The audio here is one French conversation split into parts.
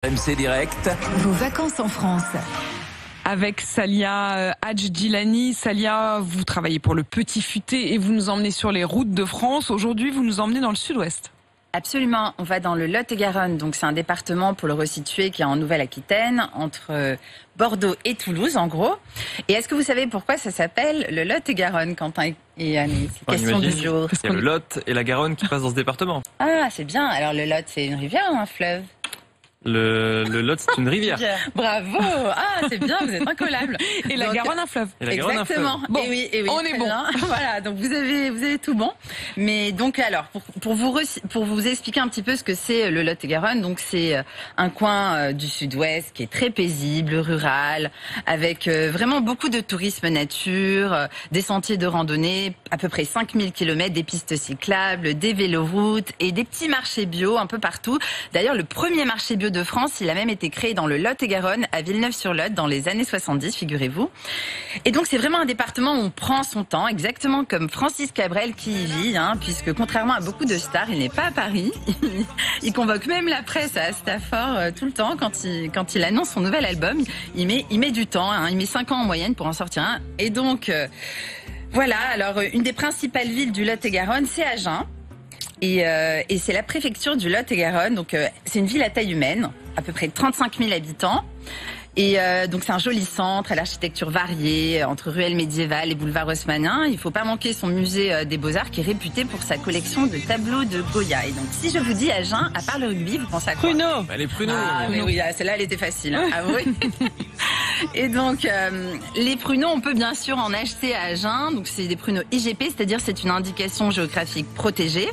MC Direct. Vos vacances en France. Avec Salia Hadjdilani. Salia, vous travaillez pour le Petit Futé et vous nous emmenez sur les routes de France. Aujourd'hui, vous nous emmenez dans le sud-ouest. Absolument, on va dans le Lot-et-Garonne, donc c'est un département, pour le resituer, qui est en Nouvelle-Aquitaine, entre Bordeaux et Toulouse en gros. Et est-ce que vous savez pourquoi ça s'appelle le Lot-et-Garonne, Quentin et Annie? C'est question du jour. Il y a le Lot et la Garonne qui passent dans ce département. Ah, c'est bien. Alors le Lot, c'est une rivière ou un fleuve? Le Lot, c'est une rivière. Bravo. Ah, c'est bien, vous êtes incollables. Et la Garonne, un fleuve. Et la Garonne, un fleuve. Exactement. Bon, et oui, on est bon. bien. Voilà, donc vous avez tout bon. Mais donc alors, pour vous expliquer un petit peu ce que c'est le Lot-et-Garonne, donc c'est un coin du sud-ouest qui est très paisible, rural, avec vraiment beaucoup de tourisme nature, des sentiers de randonnée, à peu près 5000 km, des pistes cyclables, des véloroutes et des petits marchés bio un peu partout. D'ailleurs, le premier marché bio de France, il a même été créé dans le Lot-et-Garonne, à Villeneuve-sur-Lot, dans les années 70, figurez-vous. Et donc, c'est vraiment un département où on prend son temps, exactement comme Francis Cabrel qui y vit, puisque contrairement à beaucoup de stars, il n'est pas à Paris. Il convoque même la presse à Stafford tout le temps quand il annonce son nouvel album. Il met du temps, il met 5 ans en moyenne pour en sortir un. Et donc, voilà, alors une des principales villes du Lot-et-Garonne, c'est Agen. Et c'est la préfecture du Lot-et-Garonne, donc c'est une ville à taille humaine, à peu près 35 000 habitants. Et donc c'est un joli centre à l'architecture variée, entre ruelles médiévales et boulevards haussmanniens. Il ne faut pas manquer son musée des Beaux-Arts qui est réputé pour sa collection de tableaux de Goya. Et donc si je vous dis Agen, à part le rugby, vous pensez à quoi? Pruneaux. Les pruneaux. Ah mais oui, celle-là elle était facile, avouez. Et donc les pruneaux, on peut bien sûr en acheter à Agen. Donc c'est des pruneaux IGP, c'est-à-dire c'est une indication géographique protégée.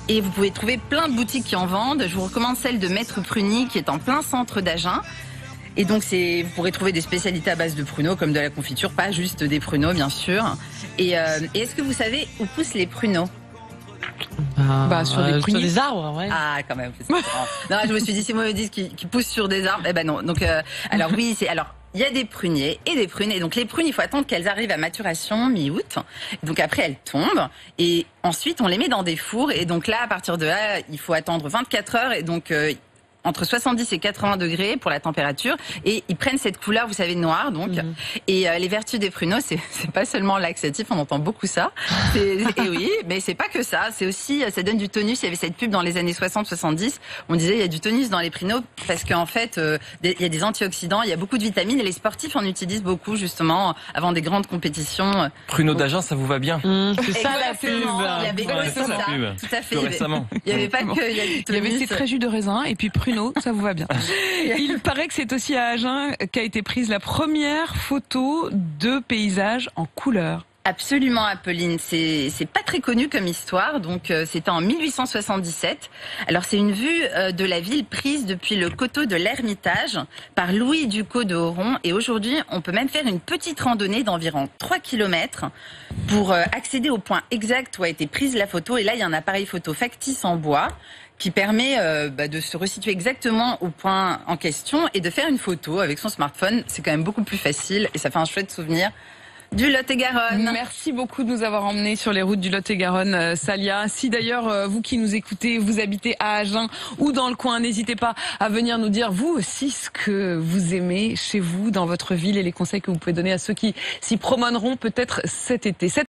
Et vous pouvez trouver plein de boutiques qui en vendent. Je vous recommande celle de Maître Pruny qui est en plein centre d'Agen. Et donc, vous pourrez trouver des spécialités à base de pruneaux, comme de la confiture, pas juste des pruneaux, bien sûr. Et est-ce que vous savez où poussent les pruneaux? Sur des pruniers. Sur des arbres, ouais. Ah, quand même. Non, je me suis dit, si moi me disent qu'ils poussent sur des arbres, eh ben non. Donc, alors oui, il y a des pruniers et des prunes. Et donc, les prunes, il faut attendre qu'elles arrivent à maturation mi-août. Donc, après, elles tombent. Et ensuite, on les met dans des fours. Et donc là, à partir de là, il faut attendre 24 heures. Et donc, entre 70 et 80 degrés pour la température, et ils prennent cette couleur, vous savez, noire, donc. Et les vertus des pruneaux, c'est pas seulement laxatif, on entend beaucoup ça. Et oui, mais c'est pas que ça, c'est aussi, ça donne du tonus. Il y avait cette pub dans les années 60-70, on disait il y a du tonus dans les pruneaux, parce qu'en fait, il y a des antioxydants, il y a beaucoup de vitamines, et les sportifs en utilisent beaucoup, justement, avant des grandes compétitions. Pruneaux d'Agen, ça vous va bien? C'est ça la pub. Il y avait ça, la pub. tout à fait. Plus récemment. Il y avait pas que, il y a du Il y avait tonus. ces très jus de raisin et puis pruneaux, ça vous va bien. Il paraît que c'est aussi à Agen qu'a été prise la première photo de paysage en couleur. Absolument, Apolline. C'est pas très connu comme histoire. Donc, c'était en 1877. Alors, c'est une vue de la ville prise depuis le coteau de l'Ermitage par Louis Ducos de Oron. Et aujourd'hui, on peut même faire une petite randonnée d'environ 3 km pour accéder au point exact où a été prise la photo. Et là, il y a un appareil photo factice en bois qui permet de se resituer exactement au point en question et de faire une photo avec son smartphone. C'est quand même beaucoup plus facile et ça fait un chouette souvenir du Lot-et-Garonne. Merci beaucoup de nous avoir emmenés sur les routes du Lot-et-Garonne, Salia. Si d'ailleurs, vous qui nous écoutez, vous habitez à Agen ou dans le coin, n'hésitez pas à venir nous dire vous aussi ce que vous aimez chez vous, dans votre ville, et les conseils que vous pouvez donner à ceux qui s'y promèneront peut-être cet été.